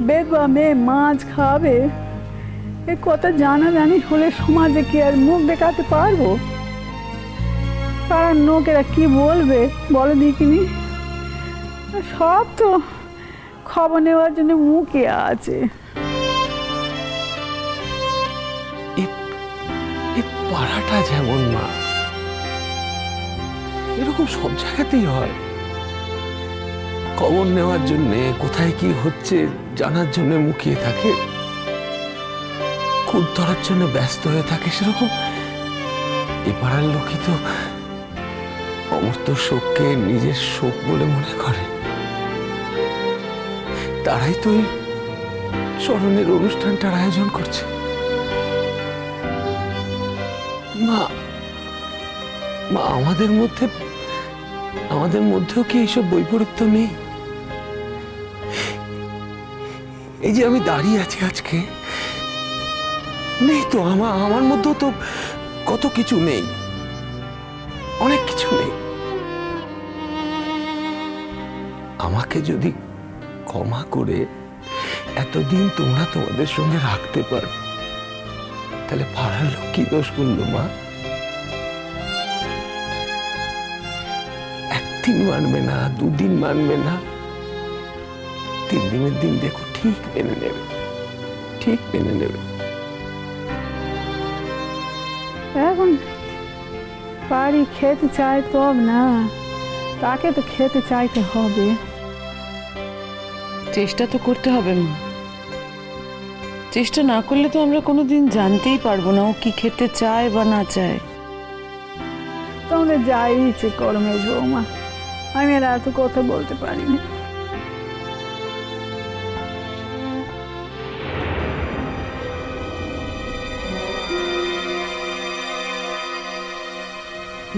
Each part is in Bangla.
বেদবা মেয়ে মাছ খাবে, এ কথা জানাজানি হলে সমাজে কি আর মুখ দেখাতে পারবো? পাড়ার লোকেরা কি বলবে বলে দেখিনি। সব তো খবর নেওয়ার জন্য মুখে আছে। এই পাড়াটা যেমন মা, এরকম সব জায়গাতেই হয়। খবর নেওয়ার জন্য, কোথায় কি হচ্ছে জানার জন্য মুখিয়ে থাকে, খুদ ধরার জন্য ব্যস্ত হয়ে থাকে। সেরকম এই পাড়ার লোকই তো অমর্ত্য শোককে নিজের শোক বলে মনে করে। তারাই তো এই স্মরণের অনুষ্ঠানটার আয়োজন করছে। মা মা আমাদের মধ্যেও কি এইসব বৈপরীত্য নেই? এই যে আমি দাঁড়িয়ে আছি আজকে, নেই তো আমার মধ্যেও তো কত কিছু নেই, অনেক কিছু নেই। আমাকে যদি ক্ষমা করে এতদিন তোমরা তোমাদের সঙ্গে রাখতে পারো, তাহলে পাড়ার লোক কি দোষ করলো মা? একদিন মানবে না, দুদিন মানবে না, 3 দিনের দিন দেখো ঠিক মেনে নেবে, ঠিক মেনে নেবে। এখন বাড়ি খেতে চাই তব না, তাকে তো খেতে চাইতে হবে। চেষ্টা তো করতে হবে মা। চেষ্টা না করলে তো আমরা কোনোদিন জানতেই পারবো না ও কি খেতে চায় বা না চায়। তোমরা যাই ইচ্ছে করো মেজ বৌমা, আমি আর এত কথা বলতে পারিনি।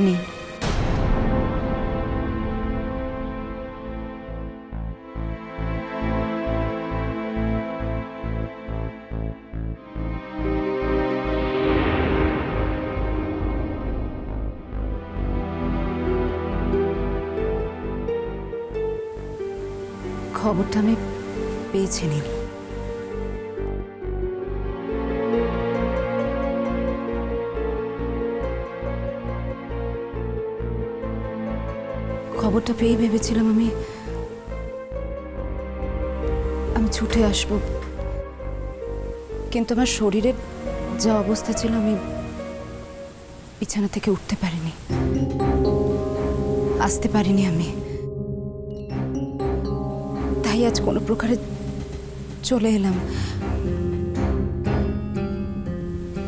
নিন। খবরটা আমি পেয়েছি নীল। খবরটা পেয়ে ভেবেছিলাম আমি ছুটে আসব, কিন্তু আমার শরীরের যা অবস্থা ছিল আমি বিছানা থেকে উঠতে পারিনি, আসতে পারিনি আমি। তাই আজ কোনো প্রকারে চলে এলাম।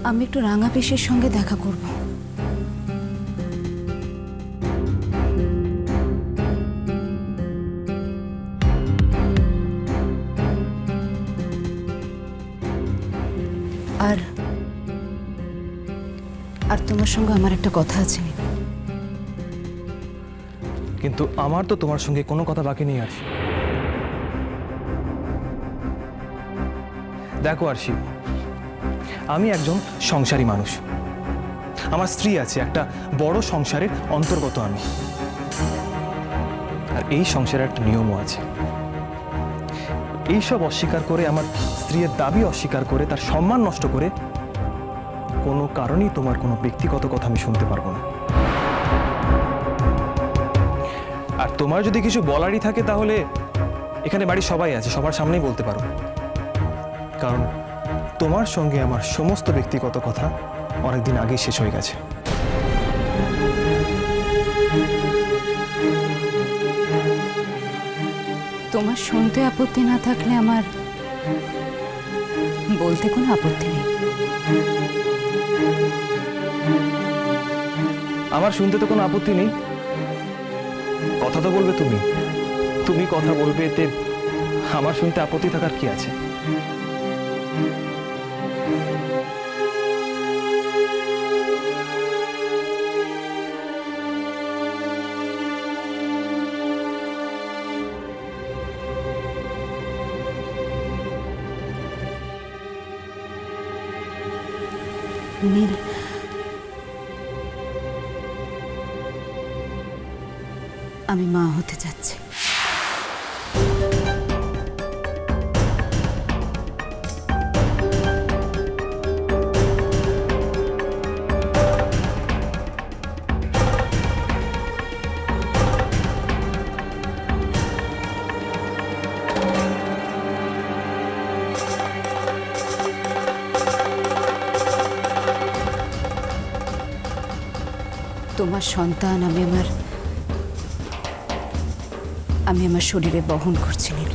আমি একটু রাঙা পিসির সঙ্গে দেখা করব। আর তোমার সঙ্গে আমার একটা কথা আছে। কিন্তু আমার তো তোমার সঙ্গে কোনো কথা বাকি নেই আরশি। দেখো আরশি, আমি একজন সংসারী মানুষ, আমার স্ত্রী আছে, একটা বড় সংসারের অন্তর্গত আমি। আর এই সংসারের একটা নিয়মও আছে। এইসব অস্বীকার করে, আমার স্ত্রীর দাবি অস্বীকার করে, তার সম্মান নষ্ট করে কোনো কারণেই তোমার কোনো ব্যক্তিগত কথা আমি শুনতে পারবো না। আর তোমার যদি কিছু বলারই থাকে তাহলে এখানে বাড়ির সবাই আছে, সবার সামনেই বলতে পারো। কারণ তোমার সঙ্গে আমার সমস্ত ব্যক্তিগত কথা অনেকদিন আগেই শেষ হয়ে গেছে। তোমার শুনতে আপত্তি না থাকলে আমার বলতে কোনো আপত্তি নেই। আমার শুনতে তো কোনো আপত্তি নেই, কথা তো বলবে তুমি, তুমি কথা বলবে, এতে আমার শুনতে আপত্তি থাকার কি আছে? নীল, আমি মা হতে যাচ্ছি। তোমার সন্তান আমি আমার শরীরে বহন করছি নীল।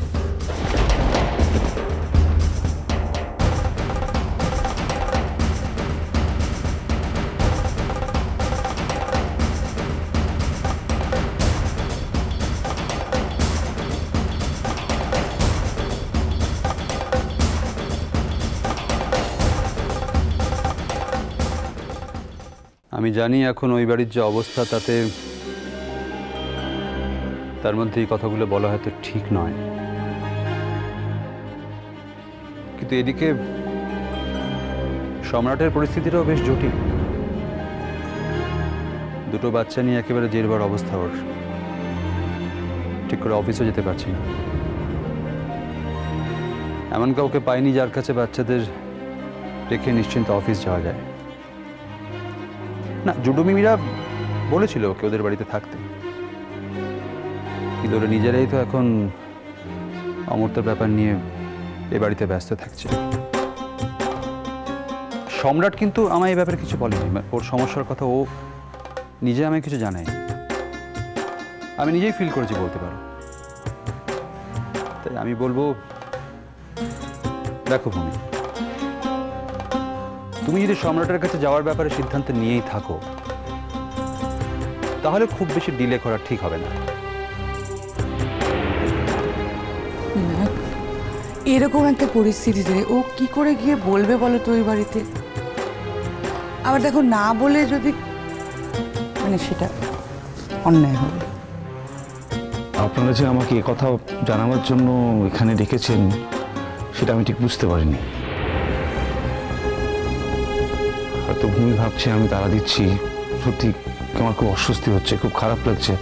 আমি জানি এখন ওই বাড়ির যে অবস্থা তাতে তার মধ্যে এই কথাগুলো বলা হয়তো ঠিক নয়, কিন্তু এদিকে সম্রাটের পরিস্থিতিটাও বেশ জটিল। দুটো বাচ্চা নিয়ে একেবারে জেরবার অবস্থা ওর, ঠিক করে অফিসে যেতে পারছি না। এমন কাউকে পাইনি যার কাছে বাচ্চাদের রেখে নিশ্চিন্ত অফিস যাওয়া যায়। না, জুডো মিমিরা বলেছিল ওকে ওদের বাড়িতে থাকতে, কিন্তু ওরা নিজেরাই তো এখন অমর্ত্যর ব্যাপার নিয়ে এ বাড়িতে ব্যস্ত থাকছে। সম্রাট কিন্তু আমায় এই ব্যাপারে কিছু বলেনি, ওর সমস্যার কথা ও নিজে আমায় কিছু জানায়। আমি নিজেই ফিল করেছি বলতে পারো। তাই আমি বলবো, দেখো ভূমি, তুমি যদি সম্রাটের কাছে যাওয়ার ব্যাপারে সিদ্ধান্ত নিয়েই থাকো তাহলে খুব বেশি ডিলে করা ঠিক হবে না। এরকম একটা পরিস্থিতিতে ও কি করে গিয়ে বলবে বলো তো ওই বাড়িতে? আবার দেখো, না বলে যদি মানে সেটা অন্যায় হবে। আপনারা যে আমাকে কথা জানাবার জন্য এখানে ডেকেছেন সেটা আমি ঠিক বুঝতে পারিনি। হয়তো ভূমি ভাবছে আমি তাড়া দিচ্ছি, সত্যি আমার খুব অস্বস্তি হচ্ছে, খুব খারাপ লাগছে।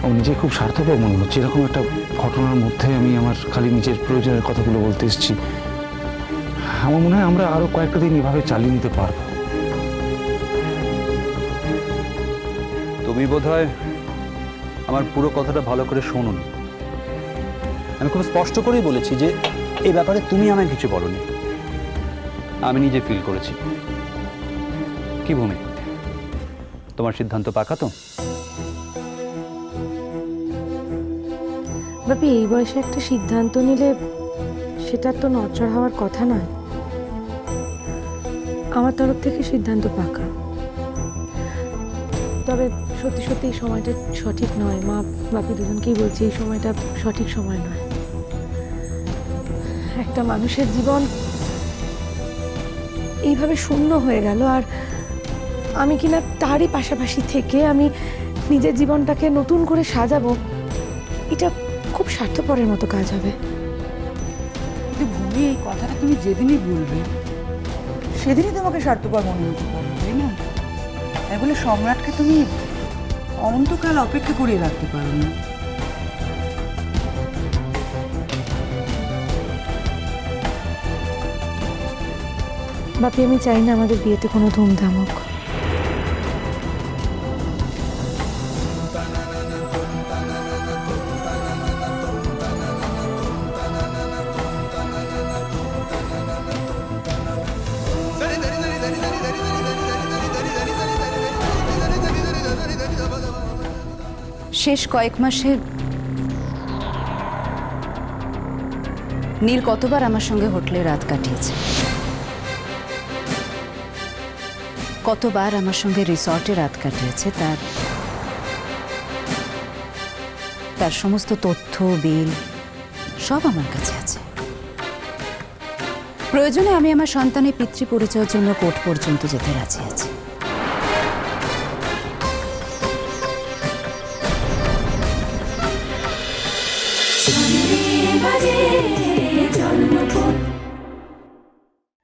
আমার নিজে খুব স্বার্থপর মনে হচ্ছে। এরকম একটা ঘটনার মধ্যে আমি আমার খালি নিজের প্রয়োজনের কথাগুলো বলতে এসেছি। আমার মনে হয় আমরা আরো কয়েকটা দিন এভাবে চালিয়ে নিতে পারবো। তুমি বোধহয় আমার পুরো কথাটা ভালো করে শোনোনি। আমি খুব স্পষ্ট করেই বলেছি যে এই ব্যাপারে তুমি আমায় কিছু বলোনি, আমি নিজে ফিল করেছি। কি ভূমি, তোমার সিদ্ধান্ত পাকা তো? বাপি, এই বয়সে একটা সিদ্ধান্ত নিলে সেটা তো নড়চড় হওয়ার কথা নয়। আমার তরফ থেকে সিদ্ধান্ত পাকা। তবে সত্যি সত্যি এই সময়টা সঠিক নয়। মা বাপি দুজনকেই বলছি, এই সময়টা সঠিক সময় নয়। একটা মানুষের জীবন এইভাবে শূন্য হয়ে গেল, আর আমি কিনা তারই পাশাপাশি থেকে আমি নিজের জীবনটাকে নতুন করে সাজাবো, এটা খুব স্বার্থপরের মতো কাজ হবে। কিন্তু ভূমি, এই কথাটা তুমি যেদিনই বলবে সেদিনই তোমাকে স্বার্থপর মনে হতে পারে, তাই না? তাই বলে সম্রাটকে তুমি অনন্তকাল অপেক্ষা করিয়ে রাখতে পারো না। বাপি, আমি চাই না আমাদের বিয়েতে কোনো ধুমধাম হোক। শেষ কয়েক মাসে নীল কতবার আমার সঙ্গে হোটেলে রাত কাটিয়েছে, কতবার আমার সঙ্গে রিসর্টে রাত কাটিয়েছে, তার সমস্ত তথ্য, বিল সব আমার কাছে আছে। প্রয়োজনে আমি আমার সন্তানের পিতৃ পরিচয়ের জন্য কোর্ট পর্যন্ত যেতে রাজি আছি।